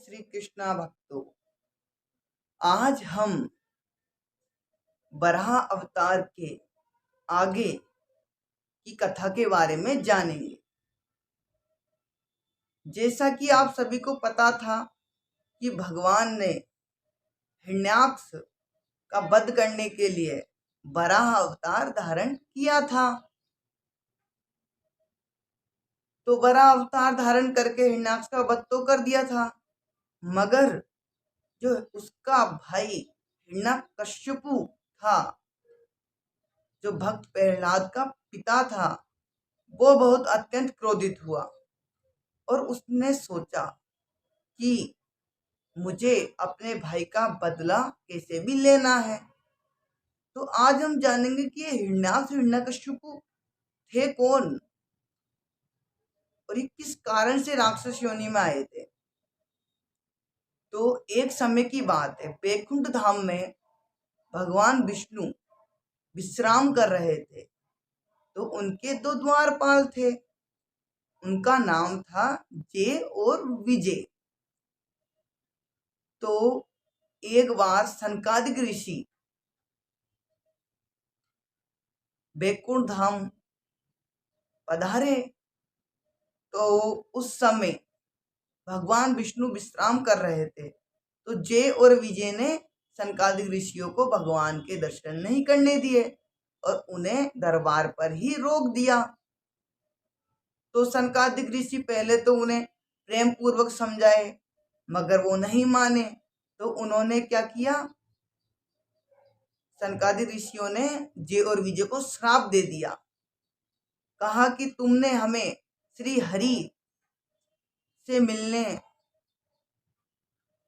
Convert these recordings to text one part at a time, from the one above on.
श्री कृष्णा भक्तों, आज हम बराह अवतार के आगे की कथा के बारे में जानेंगे। जैसा कि आप सभी को पता था कि भगवान ने हिरण्याक्ष का वध करने के लिए बराह अवतार धारण किया था। तो बराह अवतार धारण करके हिरण्याक्ष का वध तो कर दिया था, मगर जो उसका भाई हिरण्यकश्यपु था, जो भक्त प्रहलाद का पिता था, वो बहुत अत्यंत क्रोधित हुआ और उसने सोचा कि मुझे अपने भाई का बदला कैसे भी लेना है। तो आज हम जानेंगे कि ये हिरण्याक्ष हिरण्यकश्यपु थे कौन और ये किस कारण से राक्षस योनि में आए थे। तो एक समय की बात है, बैकुंठ धाम में भगवान विष्णु विश्राम कर रहे थे। तो उनके दो द्वारपाल थे, उनका नाम था जय और विजय। तो एक बार सनकादिक ऋषि बैकुंठ धाम पधारे। तो उस समय भगवान विष्णु विश्राम कर रहे थे। तो जय और विजय ने सनकादिक ऋषियों को भगवान के दर्शन नहीं करने दिए और उन्हें दरबार पर ही रोक दिया। तो सनकादिक ऋषि पहले तो उन्हें प्रेम पूर्वक समझाए, मगर वो नहीं माने। तो उन्होंने क्या किया, सनकादिक ऋषियों ने जय और विजय को श्राप दे दिया। कहा कि तुमने हमें श्री हरि से मिलने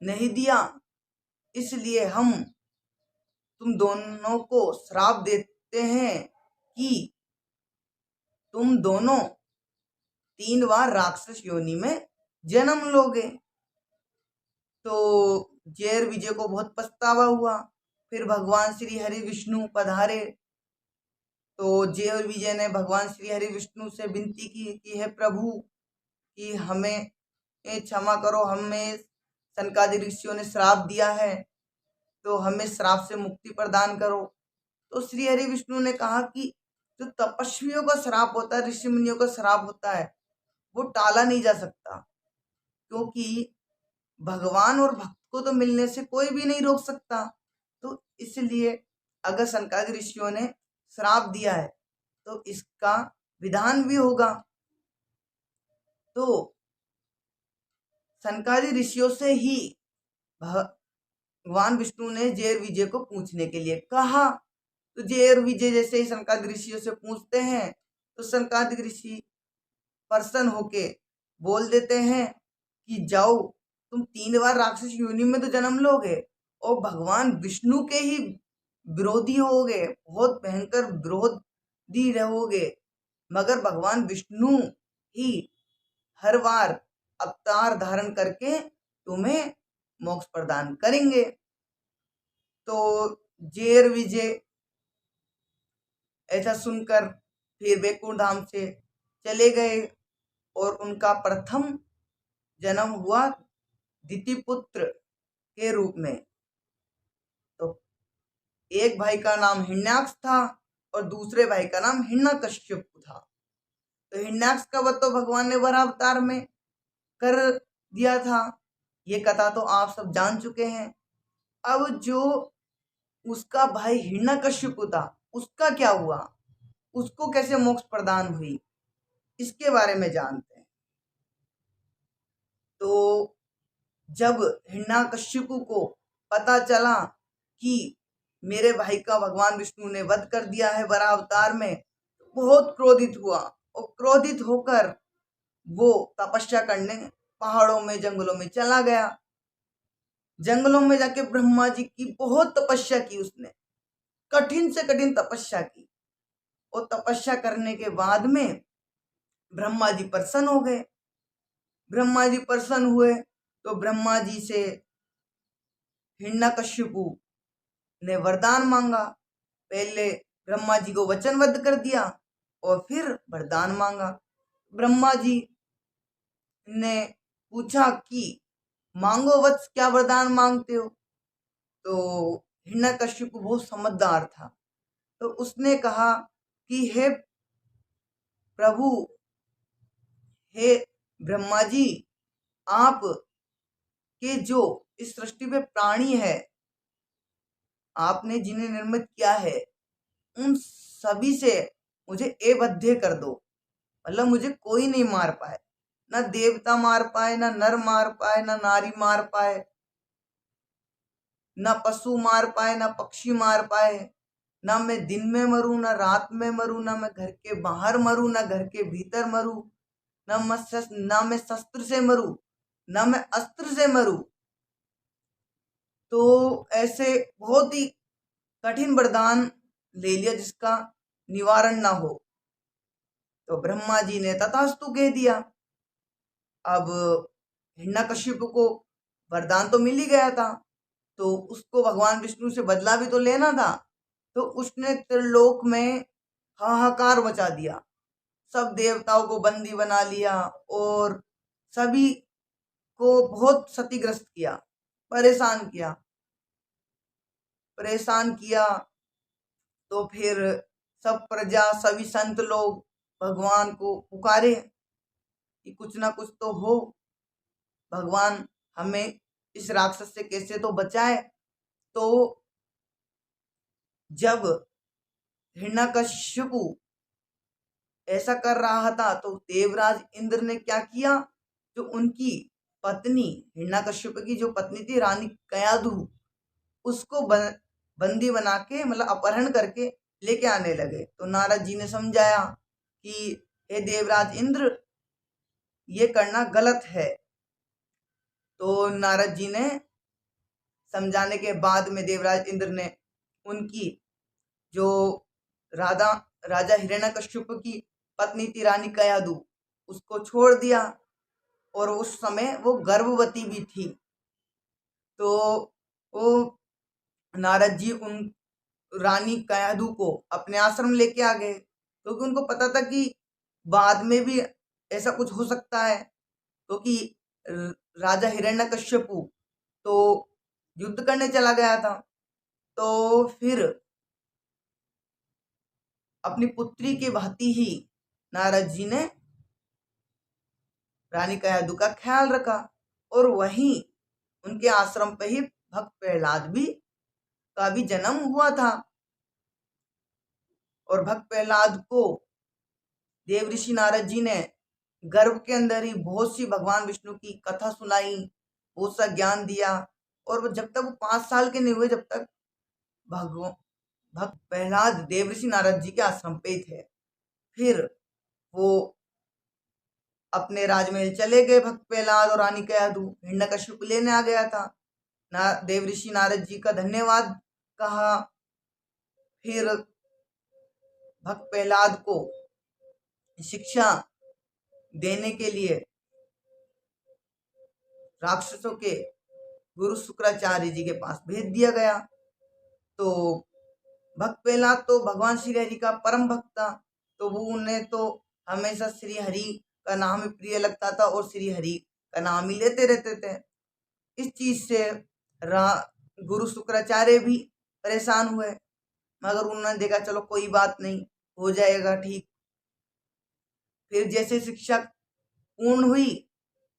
नहीं दिया, इसलिए हम तुम दोनों को श्राप देते हैं कि तुम दोनों 3 बार राक्षस योनि में जन्म लोगे। तो जय और विजय को बहुत पछतावा हुआ। फिर भगवान श्री हरि विष्णु पधारे। तो जय और विजय ने भगवान श्री हरि विष्णु से विनती की कि हे प्रभु, कि हमें क्षमा करो, हमें सनकादिक ऋषियों ने श्राप दिया है, तो हमें श्राप से मुक्ति प्रदान करो। तो श्री हरि विष्णु ने कहा कि जो तपस्वियों का श्राप होता है, ऋषि मुनियों का श्राप होता है, वो टाला नहीं जा सकता, क्योंकि भगवान और भक्त को तो मिलने से कोई भी नहीं रोक सकता। तो इसलिए अगर सनकादिक ऋषियों ने श्राप दिया है तो इसका विधान भी होगा। तो सनकादिक ऋषियों से ही भगवान विष्णु ने जय और विजय को पूछने के लिए कहा। तो जय और विजय जैसे ही सनकादिक ऋषियों से पूछते हैं तो सनकादिक ऋषि प्रसन्न होके बोल देते हैं कि जाओ, तुम 3 बार राक्षस योनि में तो जन्म लोगे और भगवान विष्णु के ही विरोधी होगे, बहुत भयंकर विरोधी रहोगे, मगर भगवान विष्णु ही हर बार अवतार धारण करके तुम्हें मोक्ष प्रदान करेंगे। तो जय और विजय ऐसा सुनकर फिर बैकुंठ धाम से चले गए और उनका प्रथम जन्म हुआ दितिपुत्र के रूप में। तो एक भाई का नाम हिरण्याक्ष था और दूसरे भाई का नाम हिरण्यकश्यप था। तो हिरण्याक्ष का वध तो भगवान ने वराह अवतार में कर दिया था, ये कथा तो आप सब जान चुके हैं। अब जो उसका भाई हिरण्यकश्यप था, उसका क्या हुआ, उसको कैसे मोक्ष प्रदान हुई, इसके बारे में जानते हैं। तो जब हिरण्यकश्यपु को पता चला कि मेरे भाई का भगवान विष्णु ने वध कर दिया है वराह अवतार में, बहुत क्रोधित हुआ और क्रोधित होकर वो तपस्या करने पहाड़ों में जंगलों में चला गया। जंगलों में जाके ब्रह्मा जी की बहुत तपस्या की उसने, कठिन से कठिन तपस्या की। और तपस्या करने के बाद में ब्रह्मा जी प्रसन्न हो गए। ब्रह्मा जी प्रसन्न हुए तो ब्रह्मा जी से हिरण्यकश्यपु ने वरदान मांगा। पहले ब्रह्मा जी को वचनबद्ध कर दिया और फिर वरदान मांगा। ब्रह्मा जी ने पूछा कि मांगो वत्स, क्या वरदान मांगते हो। तो हिरण्यकश्यप बहुत समझदार था, तो उसने कहा कि हे प्रभु, हे ब्रह्मा जी, आप के जो इस सृष्टि में प्राणी है, आपने जिन्हें निर्मित किया है, उन सभी से मुझे एवध्य कर दो। मतलब मुझे कोई नहीं मार पाए, ना देवता मार पाए, ना नर मार पाए, ना नारी मार पाए, ना पशु मार पाए, ना पक्षी मार पाए, ना मैं दिन में मरूं, ना रात में मरूं, ना मैं घर के बाहर मरूं, ना घर के भीतर मरूं, ना मैं शस्त्र से मरूं, ना मैं अस्त्र से मरूं। तो ऐसे बहुत ही कठिन वरदान ले लिया जिसका निवारण ना हो। तो ब्रह्मा जी ने तथास्तु कह दिया। अब हिरण्यकश्यप को वरदान तो मिल ही गया था, तो उसको भगवान विष्णु से बदला भी तो लेना था। तो उसने त्रिलोक में हाहाकार मचा दिया, सब देवताओं को बंदी बना लिया और सभी को बहुत क्षतिग्रस्त किया, परेशान किया। परेशान किया तो फिर सब प्रजा, सभी संत लोग भगवान को पुकारे कि कुछ ना कुछ तो हो, भगवान हमें इस राक्षस से कैसे तो बचाए। तो जब हिरण्यकश्यप ऐसा कर रहा था तो देवराज इंद्र ने क्या किया, जो उनकी पत्नी, हिरण्यकश्यप की जो पत्नी थी रानी कयाधु, उसको बंदी बना के, मतलब अपहरण करके लेके आने लगे। तो नारद जी ने समझाया कि हे देवराज इंद्र, ये करना गलत है। तो नारद जी ने समझाने के बाद में देवराज इंद्र ने उनकी जो राधा राजा हिरण्यकश्यप की पत्नी थी रानी कयाधु, उसको छोड़ दिया, और उस समय वो गर्भवती भी थी। तो वो नारद जी उन रानी कयाधु को अपने आश्रम लेके आ गए, क्योंकि उनको पता था कि बाद में भी ऐसा कुछ हो सकता है, क्योंकि राजा हिरण्यकश्यपु तो युद्ध करने चला गया था। तो फिर अपनी पुत्री की भांति ही नारद जी ने रानी कयाधु का ख्याल रखा, और वहीं उनके आश्रम पे ही भक्त प्रहलाद भी का भी जन्म हुआ था। और भक्त प्रहलाद को देव ऋषि नारद जी ने गर्भ के अंदर ही बहुत सी भगवान विष्णु की कथा सुनाई, बहुत सा ज्ञान दिया। और वो जब तक वो 5 साल के नहीं हुए, जब तक भक्त प्रहलाद देव ऋषि नारद जी के आश्रम पे ही थे। फिर वो अपने राजमहल चले गए, भक्त प्रहलाद और रानी कयाधु। हिरण्यकश्यप लेने आ गया था, देव ऋषि नारद जी का धन्यवाद कहा। फिर भक्त प्रहलाद को शिक्षा देने के लिए राक्षसों के गुरु शुक्राचार्य जी के पास भेज दिया गया। तो भक्त प्रहलाद तो भगवान श्री हरि का परम भक्त था, तो वो उन्हें तो हमेशा श्री हरि का नाम ही प्रिय लगता था और श्री हरि का नाम ही लेते रहते थे। इस चीज से गुरु शुक्राचार्य भी परेशान हुए, मगर उन्होंने देखा चलो कोई बात नहीं, हो जाएगा ठीक। फिर जैसे शिक्षा पूर्ण हुई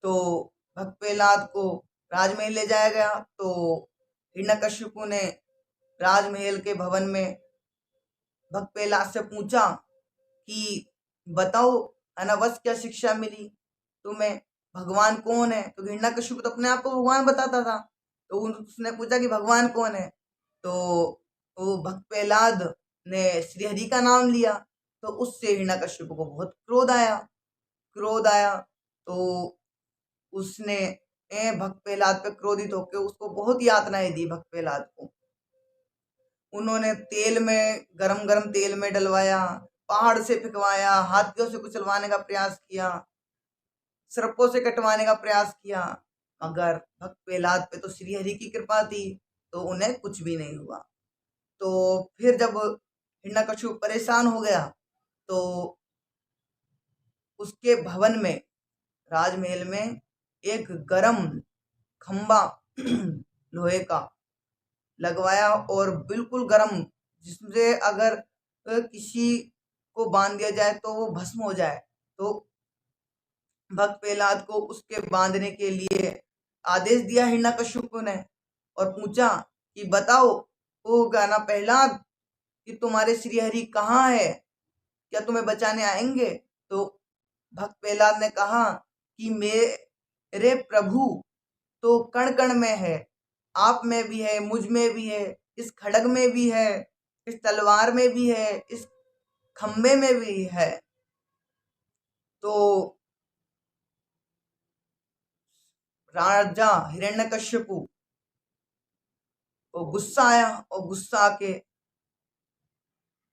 तो भक्त प्रहलाद को राजमहल ले जाया गया। तो हिरण्यकश्यपु ने राजमहल के भवन में भक्त प्रहलाद से पूछा कि बताओ अनवस, क्या शिक्षा मिली तुम्हें, भगवान कौन है। तो हिरण्यकश्यप तो अपने आप को भगवान बताता था, तो उसने पूछा कि भगवान कौन है। तो वो भक्त प्रहलाद ने श्री हरि का नाम लिया। तो उससे हिरण्यकश्यप को बहुत क्रोध आया। तो उसने भक्त प्रहलाद पे क्रोधित होकर उसको बहुत यातनाएं दी। भक्त प्रहलाद को उन्होंने तेल में, गरम गरम तेल में डलवाया, पहाड़ से फेंकवाया, हाथियों से कुचलवाने का प्रयास किया, सर्पों से कटवाने का प्रयास किया, मगर भक्त प्रहलाद पे तो श्री हरि की कृपा थी, तो उन्हें कुछ भी नहीं हुआ। तो फिर जब हिरण्यकश्यप परेशान हो गया, तो उसके भवन में, राजमहल में एक गरम खंबा लोहे का लगवाया और बिल्कुल गर्म, जिससे अगर किसी को बांध दिया जाए तो वो भस्म हो जाए। तो भक्त प्रहलाद को उसके बांधने के लिए आदेश दिया हिरण्यकश्यप ने और पूछा कि बताओ ओ गाना प्रहलाद कि तुम्हारे श्री हरि कहाँ है, क्या तुम्हें बचाने आएंगे? तो भक्त प्रहलाद ने कहा कि मेरे प्रभु तो कण कण में है, आप में भी है, मुझ में भी है, इस खड़ग में भी है, इस तलवार में भी है, इस खंबे में भी है। तो राजा हिरण्यकश्यपु को गुस्सा आया और गुस्सा आके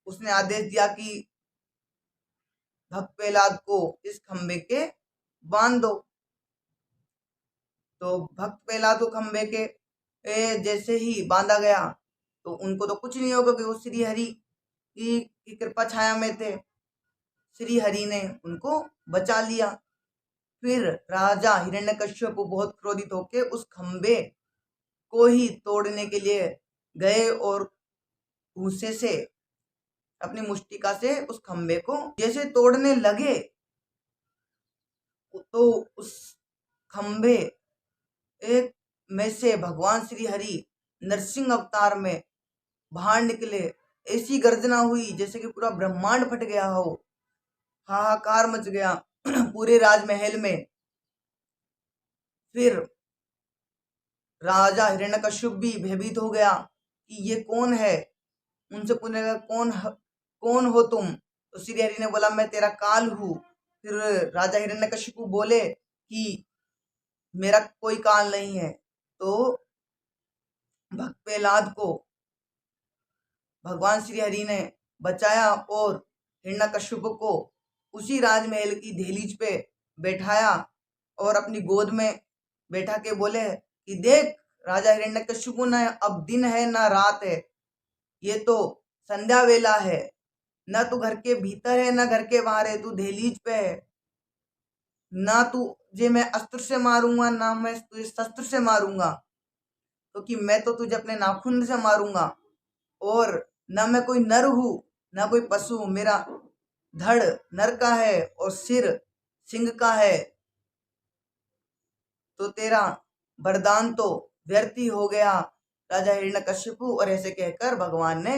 उसने आदेश दिया कि भक्त प्रहलाद को इस खंबे के बांध दो। तो भक्त प्रहलाद को खंबे के जैसे ही बांधा गया तो उनको तो कुछ नहीं होगा, क्योंकि वो श्री हरि की कृपा छाया में थे। श्री हरि ने उनको बचा लिया। फिर राजा हिरण्यकश्यप बहुत क्रोधित होकर उस खंबे को ही तोड़ने के लिए गए और भूसे से अपनी मुष्टिका से उस खंबे को जैसे तोड़ने लगे तो उस खंबे एक में से भगवान श्री हरि नरसिंह अवतार में बाहर निकले। ऐसी गर्जना हुई जैसे कि पूरा ब्रह्मांड फट गया हो, हाहाकार मच गया पूरे राजमहल में। फिर राजा हिरण्यकश्यप भी भयभीत हो गया कि ये कौन है। उनसे पूछेगा कौन हो तुम? तो श्री हरि ने बोला मैं तेरा काल हूँ। फिर राजा हिरण्यकश्यप बोले कि मेरा कोई काल नहीं है। तो भक्त प्रहलाद को भगवान श्री हरि ने बचाया और हिरण्यकश्यप को उसी राजमहल की दहलीज पे बैठाया और अपनी गोद में बैठा के बोले कि देख राजा हिरण्यकश्यप ना अब दिन है ना रात है, ये तो संध्या वेला है, ना तू घर के भीतर है ना घर के बाहर है, तू दहलीज पे है। ना तुझे मैं अस्त्र से मारूंगा ना मैं तुझे शस्त्र से मारूंगा, क्योंकि मैं तो तुझे अपने नाखून से मारूंगा। और ना मैं कोई नर हूं ना कोई पशु, मेरा धड़ नर का है और सिर सिंह का है। तो तेरा वरदान तो व्यर्थ ही हो गया राजा हिरण्यकश्यपु। और ऐसे कहकर भगवान ने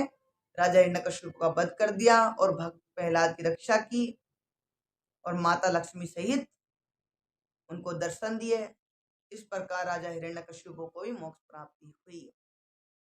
राजा हिरण्यकश्यपु का वध कर दिया और भक्त प्रहलाद की रक्षा की और माता लक्ष्मी सहित उनको दर्शन दिए। इस प्रकार राजा हिरण्यकश्यपु को भी मोक्ष प्राप्ति हुई।